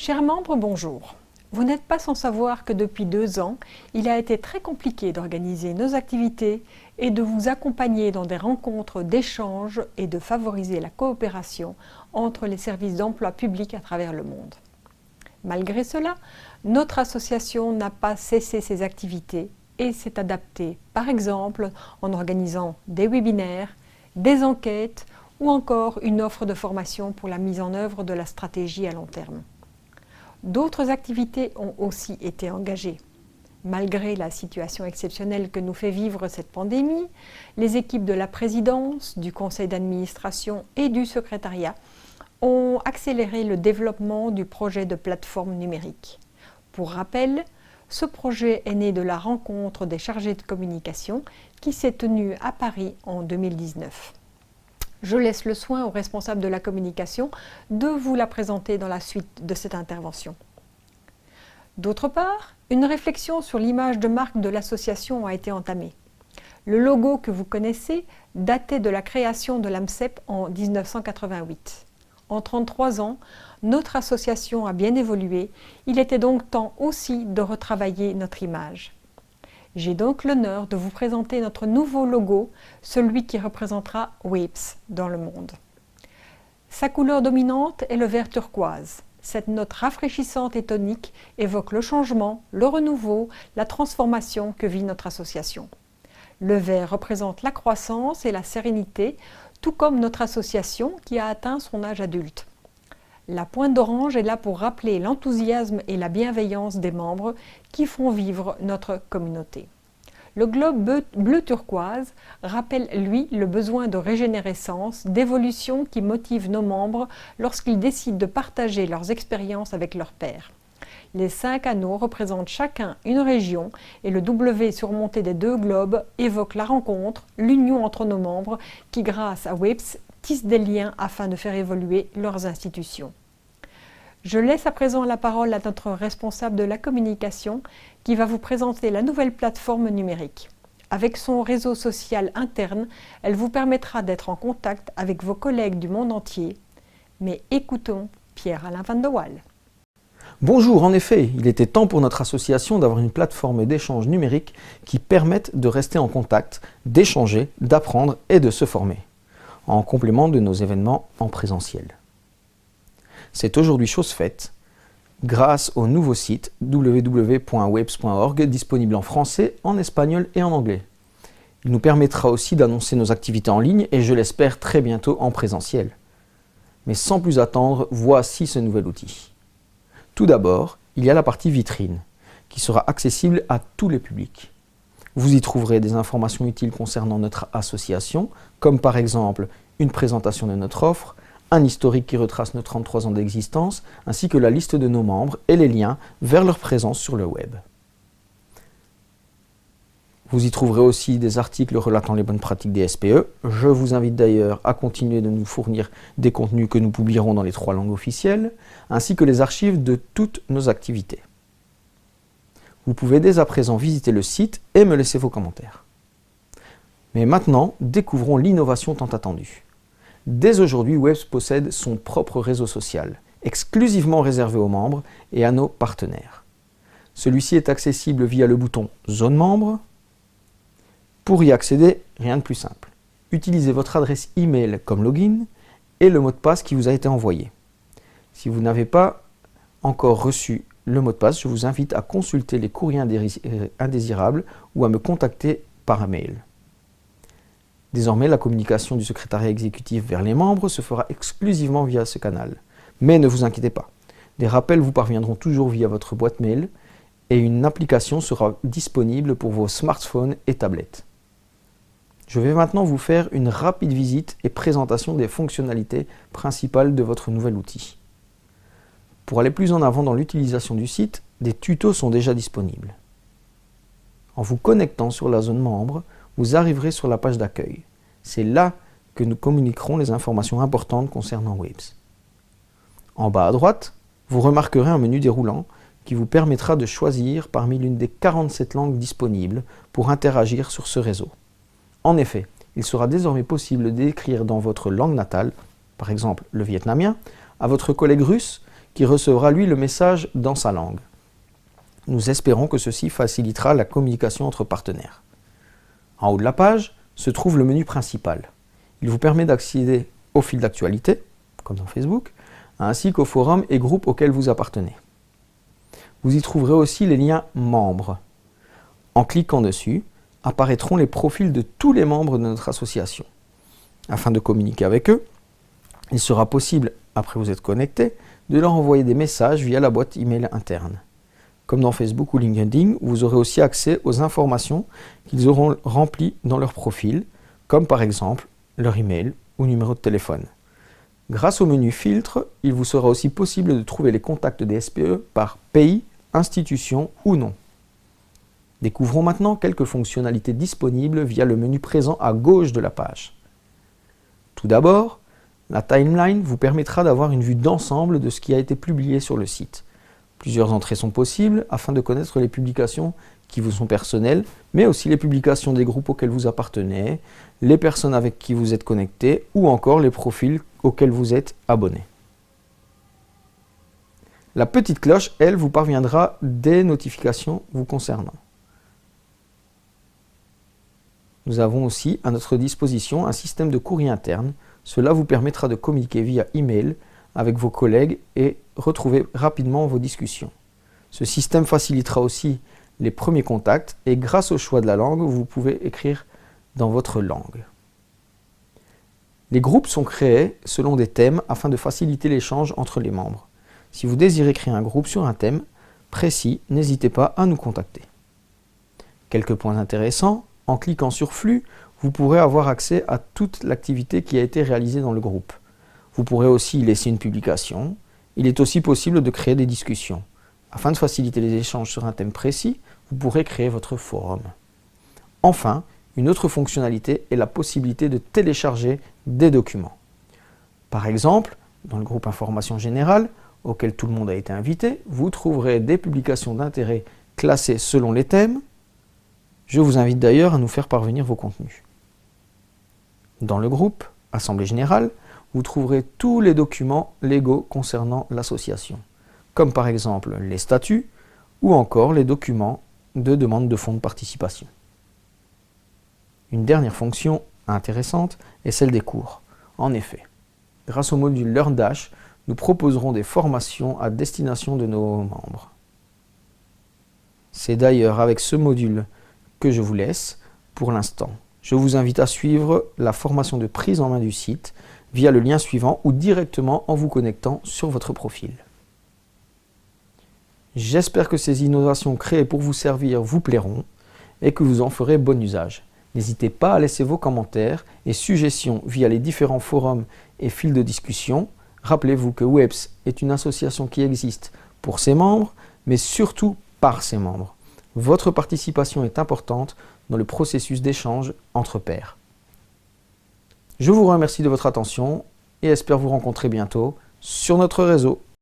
Chers membres, bonjour. Vous n'êtes pas sans savoir que depuis 2 ans, il a été très compliqué d'organiser nos activités et de vous accompagner dans des rencontres d'échange et de favoriser la coopération entre les services d'emploi public à travers le monde. Malgré cela, notre association n'a pas cessé ses activités et s'est adaptée, par exemple en organisant des webinaires, des enquêtes ou encore une offre de formation pour la mise en œuvre de la stratégie à long terme. D'autres activités ont aussi été engagées. Malgré la situation exceptionnelle que nous fait vivre cette pandémie, les équipes de la présidence, du conseil d'administration et du secrétariat ont accéléré le développement du projet de plateforme numérique. Pour rappel, ce projet est né de la rencontre des chargés de communication qui s'est tenue à Paris en 2019. Je laisse le soin aux responsables de la communication de vous la présenter dans la suite de cette intervention. D'autre part, une réflexion sur l'image de marque de l'association a été entamée. Le logo que vous connaissez datait de la création de l'AMCEP en 1988. En 33 ans, notre association a bien évolué. Il était donc temps aussi de retravailler notre image. J'ai donc l'honneur de vous présenter notre nouveau logo, celui qui représentera WAPES dans le monde. Sa couleur dominante est le vert turquoise. Cette note rafraîchissante et tonique évoque le changement, le renouveau, la transformation que vit notre association. Le vert représente la croissance et la sérénité, tout comme notre association qui a atteint son âge adulte. La pointe d'orange est là pour rappeler l'enthousiasme et la bienveillance des membres qui font vivre notre communauté. Le globe bleu turquoise rappelle, lui, le besoin de régénérescence, d'évolution qui motive nos membres lorsqu'ils décident de partager leurs expériences avec leurs pairs. Les 5 anneaux représentent chacun une région et le W surmonté des 2 globes évoque la rencontre, l'union entre nos membres qui, grâce à WAPES, tissent des liens afin de faire évoluer leurs institutions. Je laisse à présent la parole à notre responsable de la communication qui va vous présenter la nouvelle plateforme numérique. Avec son réseau social interne, elle vous permettra d'être en contact avec vos collègues du monde entier. Mais écoutons Pierre-Alain Van de Waal. Bonjour, en effet, il était temps pour notre association d'avoir une plateforme d'échange numérique qui permette de rester en contact, d'échanger, d'apprendre et de se former, en complément de nos événements en présentiel. C'est aujourd'hui chose faite grâce au nouveau site www.wapes.org disponible en français, en espagnol et en anglais. Il nous permettra aussi d'annoncer nos activités en ligne et je l'espère très bientôt en présentiel. Mais sans plus attendre, voici ce nouvel outil. Tout d'abord, il y a la partie vitrine qui sera accessible à tous les publics. Vous y trouverez des informations utiles concernant notre association, comme par exemple une présentation de notre offre, un historique qui retrace nos 33 ans d'existence, ainsi que la liste de nos membres et les liens vers leur présence sur le web. Vous y trouverez aussi des articles relatant les bonnes pratiques des SPE. Je vous invite d'ailleurs à continuer de nous fournir des contenus que nous publierons dans les 3 langues officielles, ainsi que les archives de toutes nos activités. Vous pouvez dès à présent visiter le site et me laisser vos commentaires. Mais maintenant, découvrons l'innovation tant attendue. Dès aujourd'hui, WAPES possède son propre réseau social, exclusivement réservé aux membres et à nos partenaires. Celui-ci est accessible via le bouton « Zone membre ». Pour y accéder, rien de plus simple. Utilisez votre adresse email comme login et le mot de passe qui vous a été envoyé. Si vous n'avez pas encore reçu le mot de passe, je vous invite à consulter les courriers indésirables ou à me contacter par mail. Désormais, la communication du secrétariat exécutif vers les membres se fera exclusivement via ce canal. Mais ne vous inquiétez pas, des rappels vous parviendront toujours via votre boîte mail et une application sera disponible pour vos smartphones et tablettes. Je vais maintenant vous faire une rapide visite et présentation des fonctionnalités principales de votre nouvel outil. Pour aller plus en avant dans l'utilisation du site, des tutos sont déjà disponibles. En vous connectant sur la zone membre, vous arriverez sur la page d'accueil. C'est là que nous communiquerons les informations importantes concernant WAPES. En bas à droite, vous remarquerez un menu déroulant qui vous permettra de choisir parmi l'une des 47 langues disponibles pour interagir sur ce réseau. En effet, il sera désormais possible d'écrire dans votre langue natale, par exemple le vietnamien, à votre collègue russe qui recevra lui le message dans sa langue. Nous espérons que ceci facilitera la communication entre partenaires. En haut de la page se trouve le menu principal. Il vous permet d'accéder au fil d'actualité, comme dans Facebook, ainsi qu'aux forums et groupes auxquels vous appartenez. Vous y trouverez aussi les liens membres. En cliquant dessus, apparaîtront les profils de tous les membres de notre association. Afin de communiquer avec eux, il sera possible, après vous être connecté, de leur envoyer des messages via la boîte email interne. Comme dans Facebook ou LinkedIn, vous aurez aussi accès aux informations qu'ils auront remplies dans leur profil, comme par exemple leur email ou numéro de téléphone. Grâce au menu filtre, il vous sera aussi possible de trouver les contacts des SPE par pays, institution ou nom. Découvrons maintenant quelques fonctionnalités disponibles via le menu présent à gauche de la page. Tout d'abord, la timeline vous permettra d'avoir une vue d'ensemble de ce qui a été publié sur le site. Plusieurs entrées sont possibles afin de connaître les publications qui vous sont personnelles, mais aussi les publications des groupes auxquels vous appartenez, les personnes avec qui vous êtes connecté ou encore les profils auxquels vous êtes abonné. La petite cloche, elle, vous parviendra des notifications vous concernant. Nous avons aussi à notre disposition un système de courrier interne. Cela vous permettra de communiquer via email avec vos collègues et retrouver rapidement vos discussions. Ce système facilitera aussi les premiers contacts et grâce au choix de la langue, vous pouvez écrire dans votre langue. Les groupes sont créés selon des thèmes afin de faciliter l'échange entre les membres. Si vous désirez créer un groupe sur un thème précis, n'hésitez pas à nous contacter. Quelques points intéressants. En cliquant sur Flux, vous pourrez avoir accès à toute l'activité qui a été réalisée dans le groupe. Vous pourrez aussi y laisser une publication. Il est aussi possible de créer des discussions. Afin de faciliter les échanges sur un thème précis, vous pourrez créer votre forum. Enfin, une autre fonctionnalité est la possibilité de télécharger des documents. Par exemple, dans le groupe Information Générale, auquel tout le monde a été invité, vous trouverez des publications d'intérêt classées selon les thèmes. Je vous invite d'ailleurs à nous faire parvenir vos contenus. Dans le groupe Assemblée Générale, vous trouverez tous les documents légaux concernant l'association, comme par exemple les statuts ou encore les documents de demande de fonds de participation. Une dernière fonction intéressante est celle des cours. En effet, grâce au module LearnDash, nous proposerons des formations à destination de nos membres. C'est d'ailleurs avec ce module que je vous laisse pour l'instant. Je vous invite à suivre la formation de prise en main du site via le lien suivant ou directement en vous connectant sur votre profil. J'espère que ces innovations créées pour vous servir vous plairont et que vous en ferez bon usage. N'hésitez pas à laisser vos commentaires et suggestions via les différents forums et fils de discussion. Rappelez-vous que WEPS est une association qui existe pour ses membres, mais surtout par ses membres. Votre participation est importante dans le processus d'échange entre pairs. Je vous remercie de votre attention et espère vous rencontrer bientôt sur notre réseau.